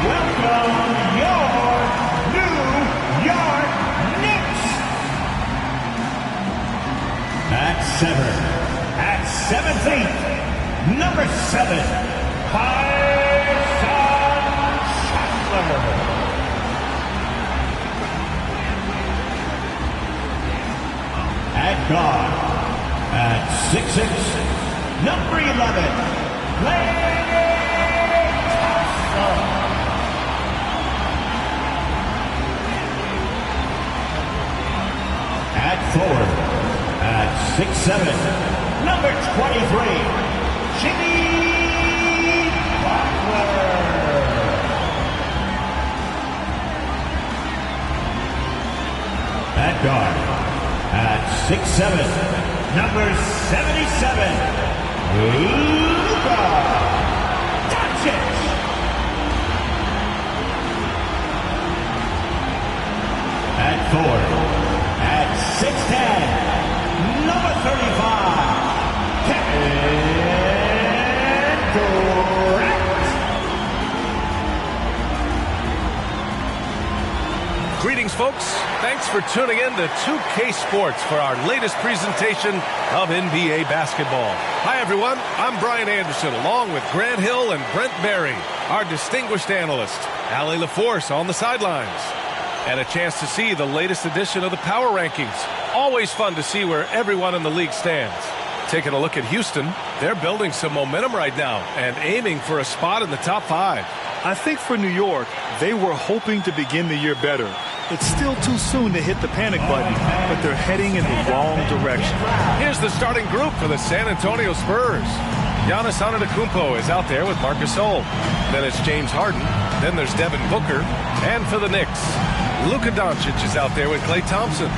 welcome your New York Knicks. At 17th, number 7, at guard, at 6'6", number 11, at forward, at 6'7", number 23, Jimmy Butler. At guard, at 6'7", number 77, Luka KD. At forward, at 6'10", number 35, Kevin Durant. Greetings, folks. Thanks for tuning in to 2K Sports for our latest presentation of NBA basketball. Hi, everyone. I'm Brian Anderson, along with Grant Hill and Brent Berry, our distinguished analyst, Allie LaForce on the sidelines, and a chance to see the latest edition of the Power Rankings. Always fun to see where everyone in the league stands. Taking a look at Houston, they're building some momentum right now and aiming for a spot in the top 5. I think for New York, they were hoping to begin the year better. It's still too soon to hit the panic button, but they're heading in the wrong direction. Here's the starting group for the San Antonio Spurs. Giannis Antetokounmpo is out there with Marc Gasol. Then it's James Harden. Then there's Devin Booker. And for the Knicks, Luka Doncic is out there with Klay Thompson.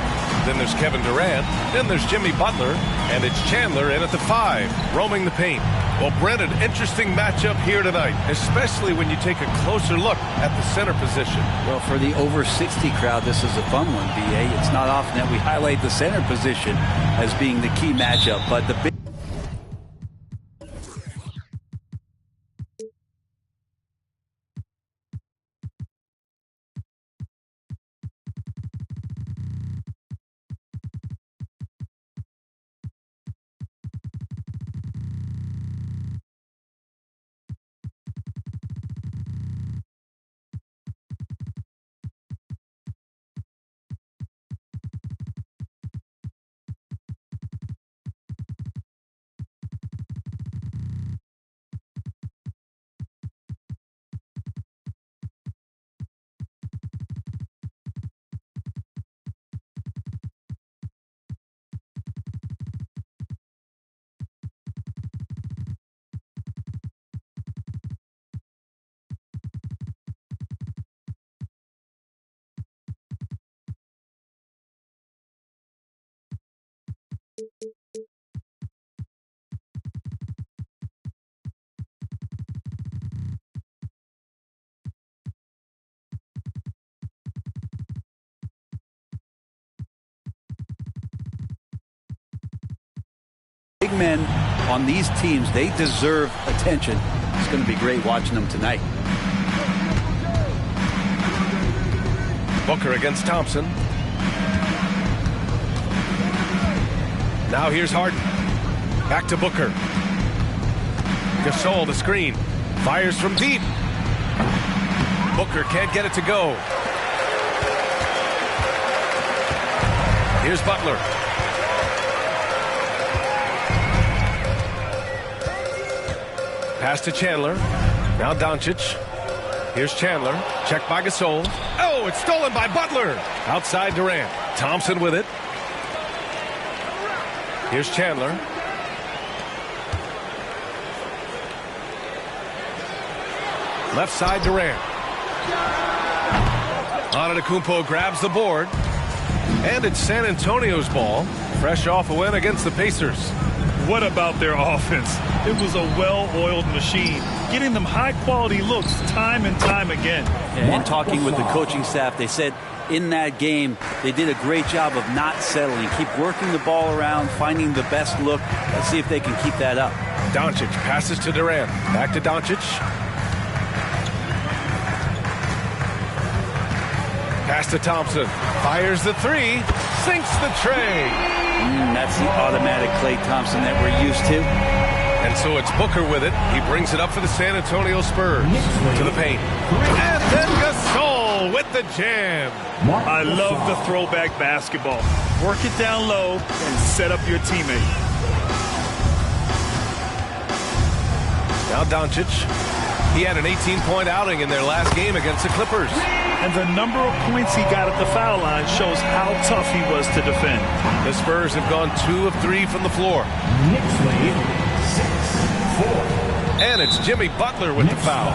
Then there's Kevin Durant. Then there's Jimmy Butler. And it's Chandler in at the 5, roaming the paint. Well, Brent, an interesting matchup here tonight, especially when you take a closer look at the center position. Well, for the over 60 crowd, this is a fun one, BA. It's not often that we highlight the center position as being the key matchup, but the big men on these teams, they deserve attention. It's going to be great watching them tonight. Booker against Thompson. Now here's Harden. Back to Booker. Gasol, the screen. Fires from deep. Booker can't get it to go. Here's Butler. Pass to Chandler. Now Doncic. Here's Chandler. Checked by Gasol. Oh, it's stolen by Butler. Outside Durant. Thompson with it. Here's Chandler. Left side Durant. Antetokounmpo grabs the board. And it's San Antonio's ball. Fresh off a win against the Pacers. What about their offense? It was a well-oiled machine, getting them high-quality looks time and time again. And talking with the coaching staff, they said in that game they did a great job of not settling. Keep working the ball around, finding the best look. Let's see if they can keep that up. Doncic passes to Durant. Back to Doncic. Pass to Thompson. Fires the three. Sinks the tray. That's the automatic Klay Thompson that we're used to. And so it's Booker with it. He brings it up for the San Antonio Spurs. To the paint. And then Gasol with the jam. I love the throwback basketball. Work it down low and set up your teammate. Now Doncic. He had an 18-point outing in their last game against the Clippers. And the number of points he got at the foul line shows how tough he was to defend. The Spurs have gone 2 of 3 from the floor. Knicks lead 6-4. And it's Jimmy Butler with the foul.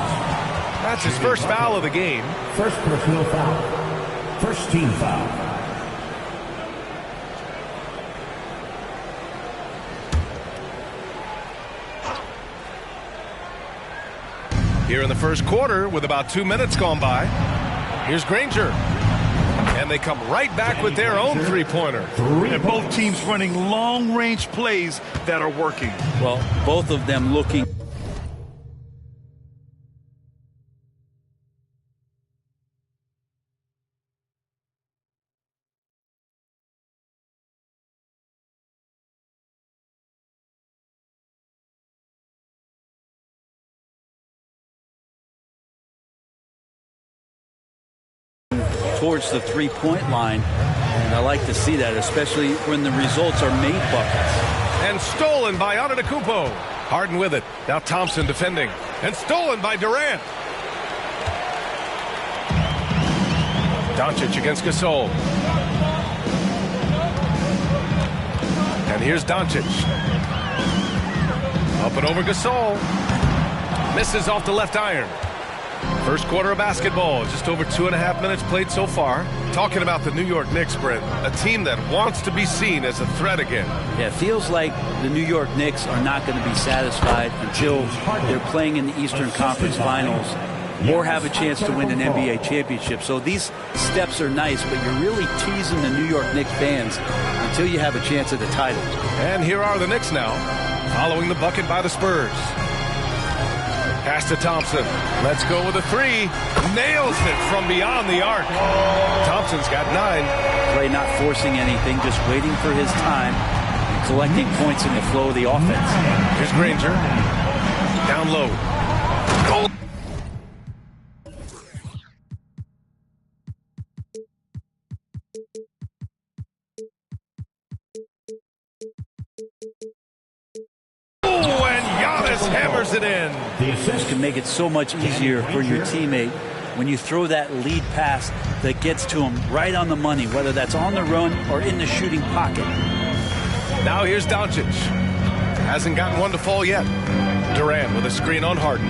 That's his first foul of the game. First personal foul. First team foul. Here in the first quarter, with about 2 minutes gone by, here's Granger. And they come right back with their own three-pointer. And both teams running long-range plays that are working. Well, both of them looking. Towards the three-point line, and I like to see that, especially when the results are made buckets. And stolen by Antetokounmpo. Harden with it. Now Thompson defending. And stolen by Durant. Doncic against Gasol. And here's Doncic. Up and over Gasol. Misses off the left iron. First quarter of basketball, just over 2.5 minutes played so far. Talking about the New York Knicks, Brent, a team that wants to be seen as a threat again. Yeah, it feels like the New York Knicks are not going to be satisfied until they're playing in the Eastern Conference Finals or have a chance to win an NBA championship. So these steps are nice, but you're really teasing the New York Knicks fans until you have a chance at the title. And here are the Knicks now, following the bucket by the Spurs. Pass to Thompson. Let's go with a three. Nails it from beyond the arc. Thompson's got 9. Klay not forcing anything, just waiting for his time and collecting points in the flow of the offense. Here's Granger. Down low. Goal. And Giannis hammers it in. This can make it so much easier for your teammate when you throw that lead pass that gets to him right on the money, whether that's on the run or in the shooting pocket. Now here's Doncic. Hasn't gotten one to fall yet. Durant with a screen on Harden.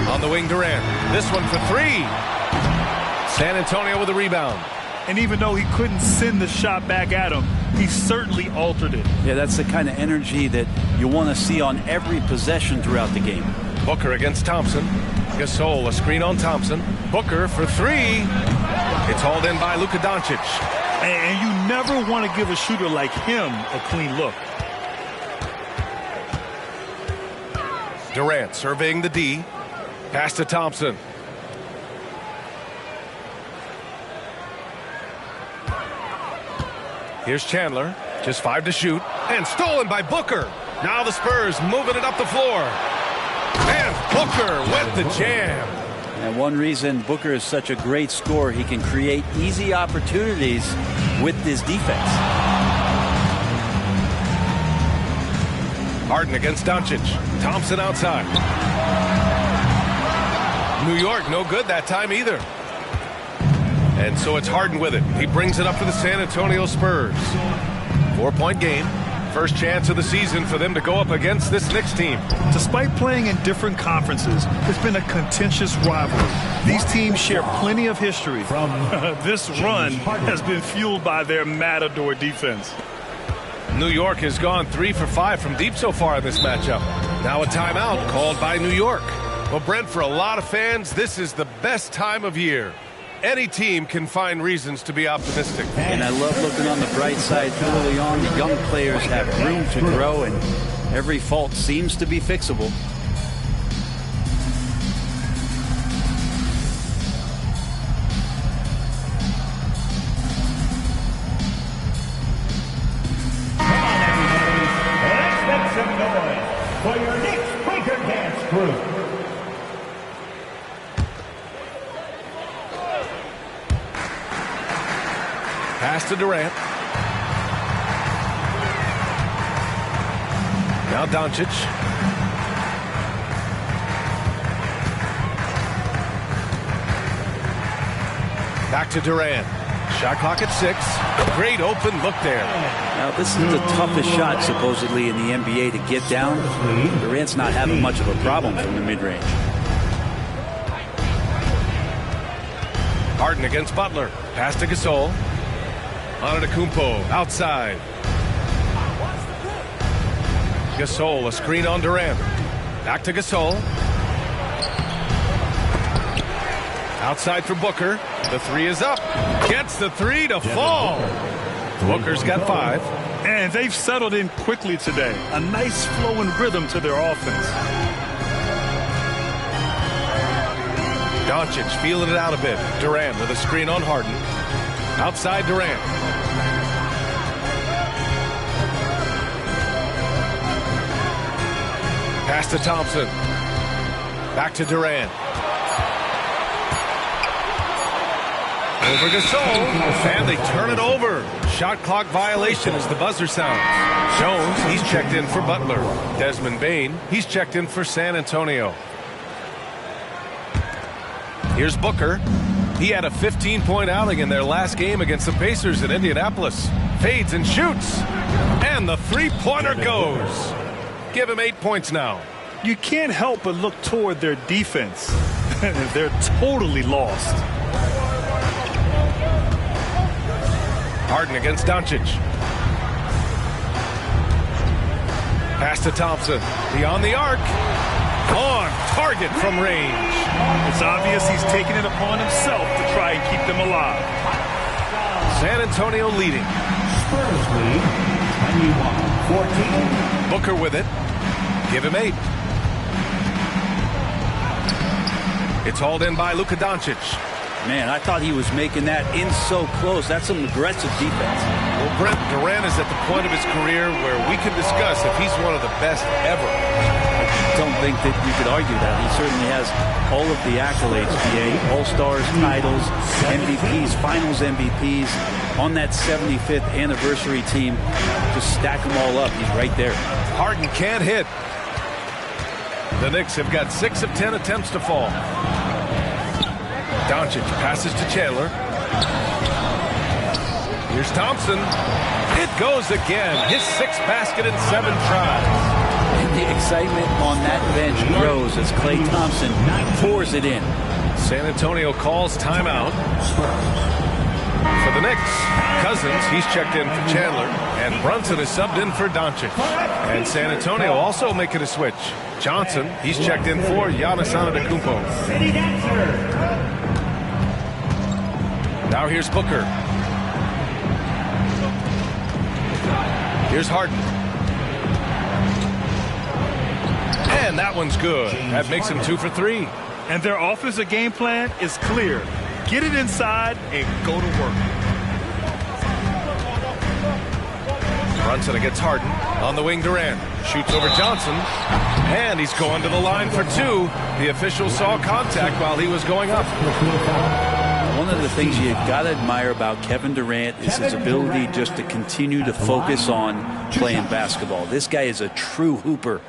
On the wing, Durant. This one for 3. San Antonio with a rebound. And even though he couldn't send the shot back at him, he certainly altered it. Yeah, that's the kind of energy that you want to see on every possession throughout the game. Booker against Thompson. Gasol, a screen on Thompson. Booker for 3. It's hauled in by Luka Doncic. And you never want to give a shooter like him a clean look. Durant surveying the D. Pass to Thompson. Here's Chandler. Just 5 to shoot. And stolen by Booker. Now the Spurs moving it up the floor. And Booker with the jam. And one reason Booker is such a great scorer, he can create easy opportunities with his defense. Harden against Doncic. Thompson outside. New York no good that time either. And so it's Harden with it. He brings it up for the San Antonio Spurs. 4-point game. First chance of the season for them to go up against this Knicks team. Despite playing in different conferences, it's been a contentious rivalry. These teams share plenty of history. This run has been fueled by their matador defense. New York has gone 3 for 5 from deep so far in this matchup. Now a timeout called by New York. Well, Brent, for a lot of fans, this is the best time of year. Any team can find reasons to be optimistic. And I love looking on the bright side early on. The young players have room to grow, and every fault seems to be fixable. through. Pass to Durant. Now Doncic. Back to Durant. Shot clock at 6. Great open look there. Now, this is the toughest shot, supposedly, in the NBA to get down. Durant's not having much of a problem from the mid-range. Harden against Butler. Pass to Gasol. Antetokounmpo outside. Gasol, a screen on Durant. Back to Gasol. Outside for Booker. The 3 is up. Gets the 3 to fall. Booker's got 5. And they've settled in quickly today. A nice flow and rhythm to their offense. Doncic feeling it out a bit. Durant with a screen on Harden. Outside Durant. Pass to Thompson. Back to Durant. Over Gasol, and they turn it over. Shot clock violation as the buzzer sounds. Jones, he's checked in for Butler. Desmond Bane, he's checked in for San Antonio. Here's Booker. He had a 15-point outing in their last game against the Pacers in Indianapolis. Fades and shoots. And the three-pointer goes. Give him 8 points now. You can't help but look toward their defense. They're totally lost. Harden against Doncic. Pass to Thompson. Beyond the arc. On target from range. It's obvious he's taking it upon himself to try and keep them alive. San Antonio leading. Spurs lead, 21-14. Booker with it. Give him 8. It's hauled in by Luka Doncic. Man, I thought he was making that in so close. That's some aggressive defense. Well, Brent, Durant is at the point of his career where we can discuss if he's one of the best ever. I don't think that you could argue that. He certainly has all of the accolades, BA. All-Stars, titles, MVPs, Finals MVPs. On that 75th anniversary team, just stack them all up. He's right there. Harden can't hit. The Knicks have got 6 of 10 attempts to fall. Doncic passes to Chandler. Here's Thompson. It goes again. His 6th basket in 7 tries. And the excitement on that bench grows as Klay Thompson pours it in. San Antonio calls timeout. For the Knicks, Cousins, he's checked in for Chandler. And Brunson is subbed in for Doncic. And San Antonio also making a switch. Johnson, he's checked in for Giannis Antetokounmpo. Now here's Booker. Here's Harden. And that one's good. That makes him 2 for 3. And their offensive game plan is clear. Get it inside and go to work. Brunson against Harden. On the wing, Durant. Shoots over Johnson. And he's going to the line for 2. The official saw contact while he was going up. One of the things you got to admire about Kevin Durant is his ability just to continue to focus on playing basketball. This guy is a true hooper.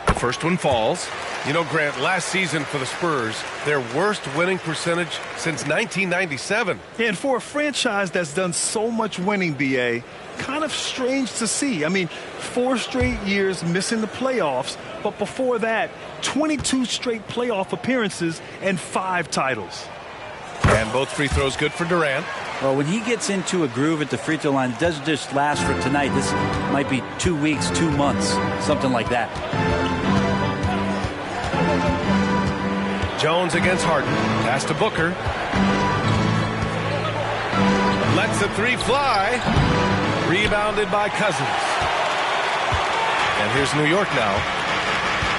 The first one falls. You know, Grant, last season for the Spurs, their worst winning percentage since 1997. And for a franchise that's done so much winning, BA, kind of strange to see. I mean, 4 straight years missing the playoffs, but before that, 22 straight playoff appearances and 5 titles. And both free throws good for Durant. Well, when he gets into a groove at the free throw line, it doesn't just last for tonight. This might be 2 weeks, 2 months, something like that. Jones against Harden. Pass to Booker. Lets the 3 fly. Rebounded by Cousins. And here's New York now.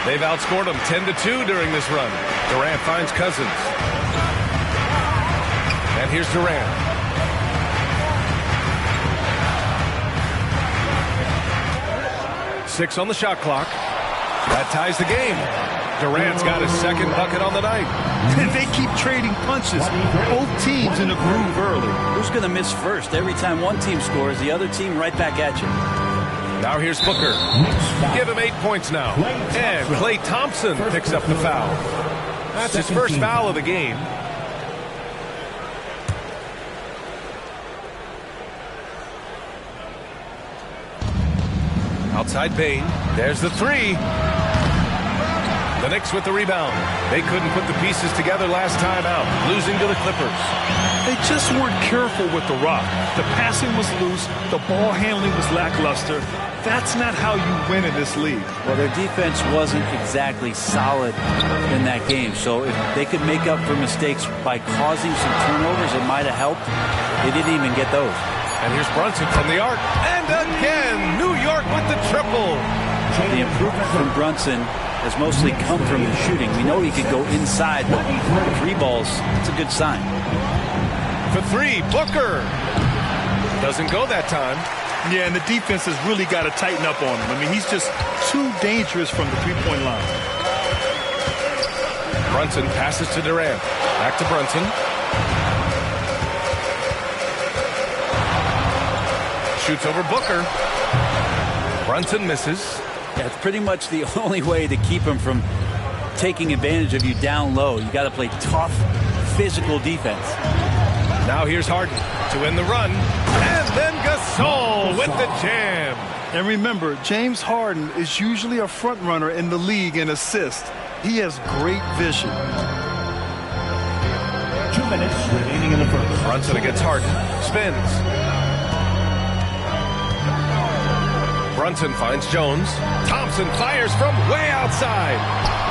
They've outscored them 10-2 during this run. Durant finds Cousins. And here's Durant. 6 on the shot clock. That ties the game. Durant's got his second bucket on the night. They keep trading punches. Both teams in a groove early. Who's going to miss first? Every time one team scores, the other team right back at you. Now here's Booker. Give him 8 points now. And Klay Thompson picks up the foul. That's his first foul of the game. Outside Bane. There's the three. The Knicks with the rebound. They couldn't put the pieces together last time out, losing to the Clippers. They just weren't careful with the rock. The passing was loose. The ball handling was lackluster. That's not how you win in this league. Well, their defense wasn't exactly solid in that game. So if they could make up for mistakes by causing some turnovers, it might have helped. They didn't even get those. And here's Brunson from the arc. And again, New York with the triple. The improvement from Brunson has mostly come from the shooting. We know he could go inside, but 3 balls, it's a good sign. For 3, Booker. Doesn't go that time. Yeah, and the defense has really got to tighten up on him. I mean, he's just too dangerous from the three-point line. Brunson passes to Durant. Back to Brunson. Shoots over Booker. Brunson misses. That's pretty much the only way to keep him from taking advantage of you down low. You got to play tough, physical defense. Now here's Harden to win the run. And then Gasol with the jam. And remember, James Harden is usually a front runner in the league in assists. He has great vision. 2 minutes remaining in the first. Brunson against Harden. Spins. Brunson finds Jones. Thompson fires from way outside.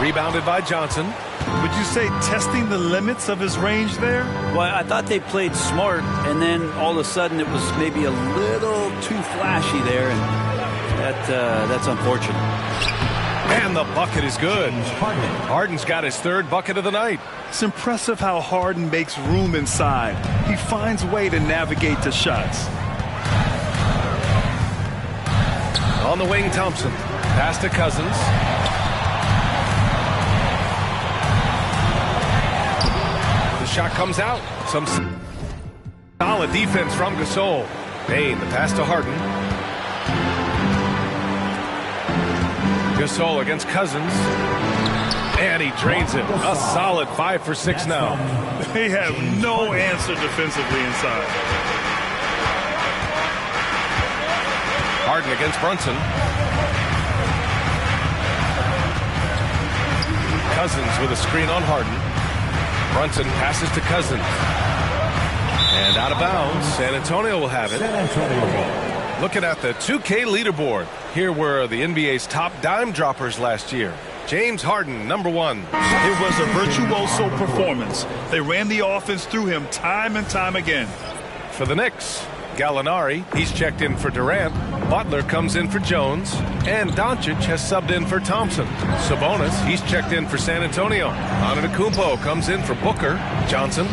Rebounded by Johnson. Would you say testing the limits of his range there? Well, I thought they played smart, and then all of a sudden it was maybe a little too flashy there, and that's unfortunate. And the bucket is good. Harden's got his 3rd bucket of the night. It's impressive how Harden makes room inside. He finds a way to navigate the shots. On the wing, Thompson. Pass to Cousins. The shot comes out. Some solid defense from Gasol. Bane, the pass to Harden. Gasol against Cousins. And he drains it. A solid 5 for 6 now. They have no answer defensively inside. Harden against Brunson. Cousins with a screen on Harden. Brunson passes to Cousins. And out of bounds. San Antonio will have it. Looking at the 2K leaderboard. Here were the NBA's top dime droppers last year. James Harden, number 1. It was a virtuoso performance. They ran the offense through him time and time again. For the Knicks, Gallinari, he's checked in for Durant. Butler comes in for Jones. And Doncic has subbed in for Thompson. Sabonis, he's checked in for San Antonio. Antetokounmpo comes in for Booker. Johnson,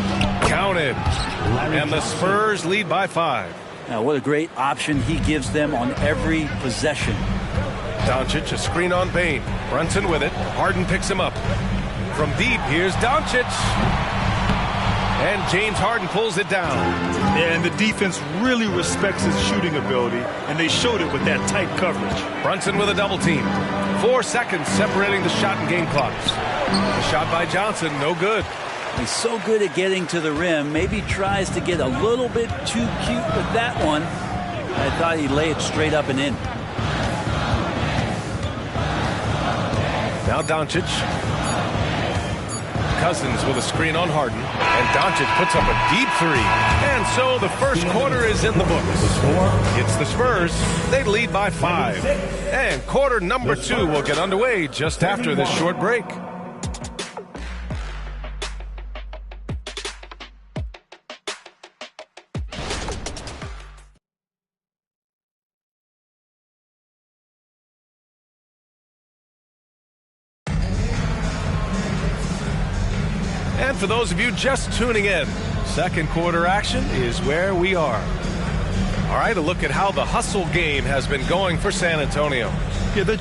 counted. And the Spurs lead by 5. Now, what a great option he gives them on every possession. Doncic, a screen on Bane. Brunson with it. Harden picks him up. From deep, here's Doncic. And James Harden pulls it down. Yeah, and the defense really respects his shooting ability, and they showed it with that tight coverage. Brunson with a double team. 4 seconds separating the shot and game clocks. The shot by Johnson, no good. He's so good at getting to the rim. Maybe tries to get a little bit too cute with that one. I thought he'd lay it straight up and in. Now Doncic. Cousins with a screen on Harden. And Doncic puts up a deep 3. And so the first quarter is in the books. It's the Spurs. They lead by 5. And quarter number 2 will get underway just after this short break. And for those of you just tuning in, second quarter action is where we are. All right, a look at how the hustle game has been going for San Antonio. Yeah, they're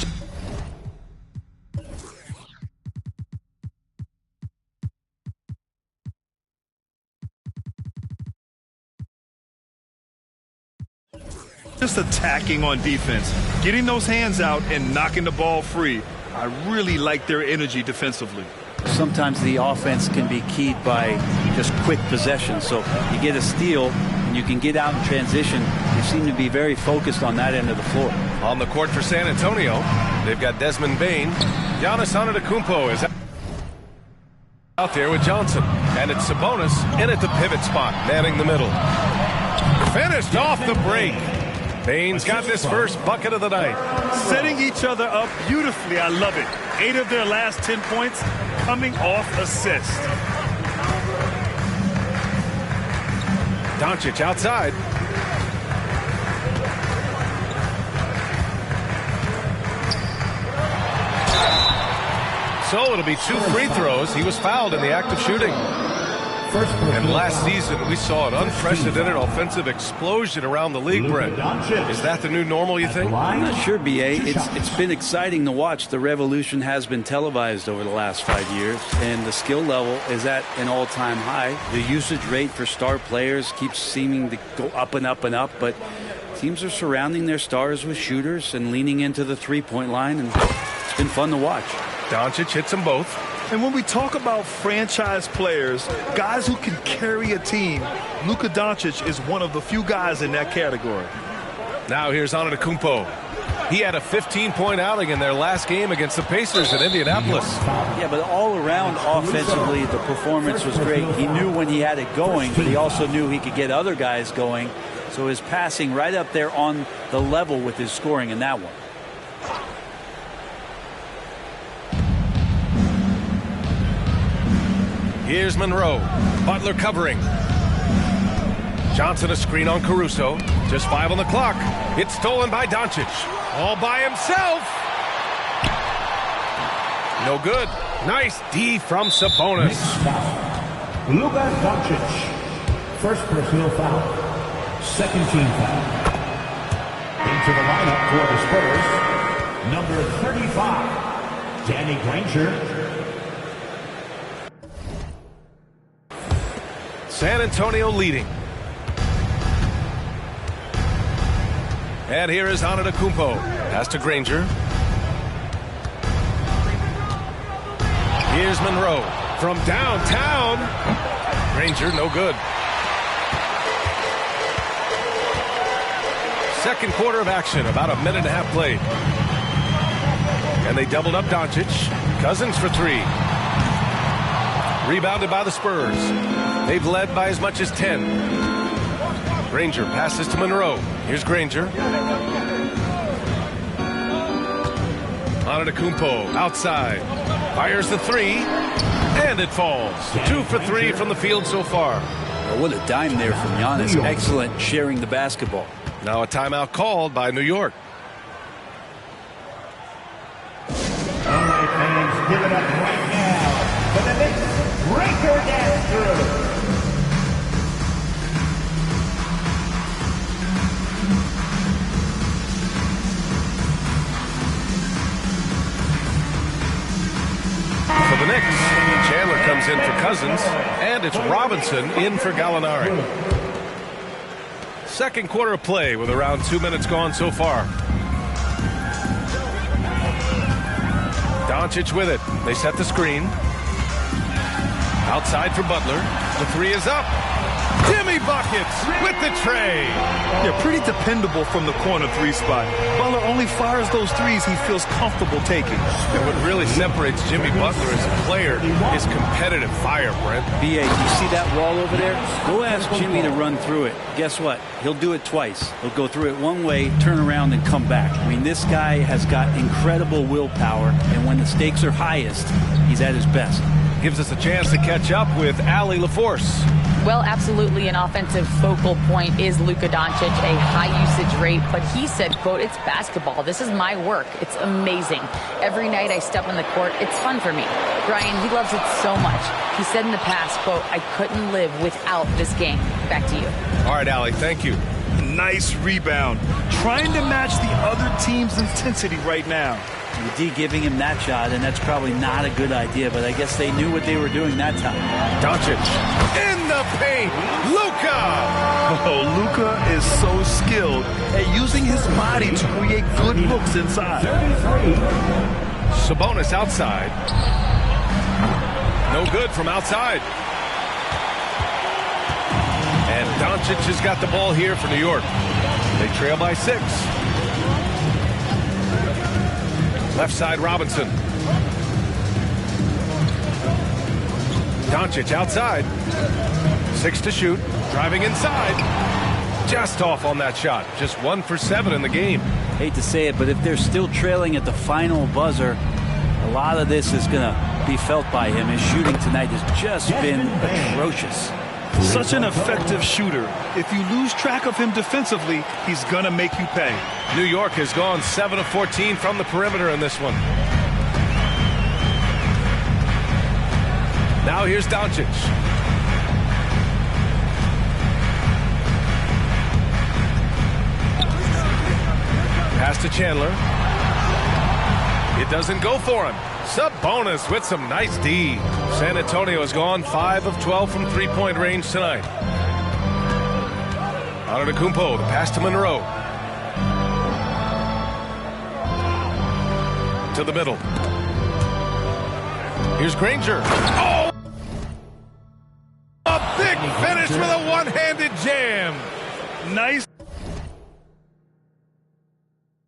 just attacking on defense, getting those hands out and knocking the ball free. I really like their energy defensively. Sometimes the offense can be keyed by just quick possession. So you get a steal and you can get out in transition. They seem to be very focused on that end of the floor. On the court for San Antonio, they've got Desmond Bane. Giannis Antetokounmpo is out there with Johnson. And it's Sabonis in at the pivot spot, manning the middle. Finished off the break. Bane's got this first bucket of the night. Setting each other up beautifully. I love it. 8 of their last 10 points coming off assist. Doncic outside. So it'll be 2 free throws. He was fouled in the act of shooting. And last season, we saw an unprecedented offensive explosion around the league, Brent. Is that the new normal, you think? I'm not sure, B.A. It's been exciting to watch. The revolution has been televised over the last 5 years, and the skill level is at an all-time high. The usage rate for star players keeps seeming to go up and up and up, but teams are surrounding their stars with shooters and leaning into the three-point line, and it's been fun to watch. Doncic hits them both. And when we talk about franchise players, guys who can carry a team, Luka Doncic is one of the few guys in that category. Now here's Antetokounmpo. He had a 15-point outing in their last game against the Pacers in Indianapolis. Yeah, but all around offensively, the performance was great. He knew when he had it going, but he also knew he could get other guys going. So his passing right up there on the level with his scoring in that one. Here's Monroe. Butler covering. Johnson a screen on Caruso. Just 5 on the clock. It's stolen by Doncic. All by himself. No good. Nice D from Sabonis. Luka Doncic. First personal foul. Second team foul. Into the lineup for the Spurs. Number 35. Danny Granger. San Antonio leading. And here is Antetokounmpo. Pass to Granger. Here's Monroe from downtown. Granger, no good. Second quarter of action, about a minute and a half played. And they doubled up Doncic. Cousins for 3. Rebounded by the Spurs. They've led by as much as 10. Granger passes to Monroe. Here's Granger. Antetokounmpo outside. Fires the 3. And it falls. 2 for 3 from the field so far. Well, what a dime there from Giannis. Excellent sharing the basketball. Now a timeout called by New York. All right, fans, give it up right now for the Knicks breaker dance through. For the Knicks, Chandler comes in for Cousins, and it's Robinson in for Gallinari. Second quarter of play with around 2 minutes gone so far. Doncic with it. They set the screen. Outside for Butler. The 3 is up. Jimmy buckets with the tray. Yeah, pretty dependable from the corner 3 spot. Butler only fires those 3s he feels comfortable taking. And what really separates Jimmy Butler as a player is competitive fire, Brent. B.A., you see that wall over there? Go ask Jimmy to run through it. Guess what? He'll do it twice. He'll go through it one way, turn around, and come back. I mean, this guy has got incredible willpower, and when the stakes are highest, he's at his best. Gives us a chance to catch up with Allie LaForce. Well, absolutely an offensive focal point is Luka Doncic, a high usage rate, but he said, quote, it's basketball. This is my work. It's amazing. Every night I step on the court, it's fun for me. Brian, he loves it so much. He said in the past, quote, I couldn't live without this game. Back to you. All right, Allie, thank you. Nice rebound. Trying to match the other team's intensity right now. The D giving him that shot, and that's probably not a good idea, but I guess they knew what they were doing that time. Doncic in the paint. Luka! Oh, Luka is so skilled at using his body to create good looks inside. Sabonis outside. No good from outside. And Doncic has got the ball here for New York. They trail by 6. Left side, Robinson. Doncic outside. 6 to shoot. Driving inside. Just off on that shot. Just 1 for 7 in the game. Hate to say it, but if they're still trailing at the final buzzer, a lot of this is going to be felt by him. His shooting tonight has just been atrocious. Such an effective shooter. If you lose track of him defensively, he's going to make you pay. New York has gone 7 of 14 from the perimeter in this one. Now here's Doncic. Pass to Chandler. It doesn't go for him. Sabonis with some nice D. San Antonio has gone 5 of 12 from three-point range tonight. Antetokounmpo, the pass to Monroe. To the middle. Here's Granger. Oh! A big finish with a one-handed jam. Nice.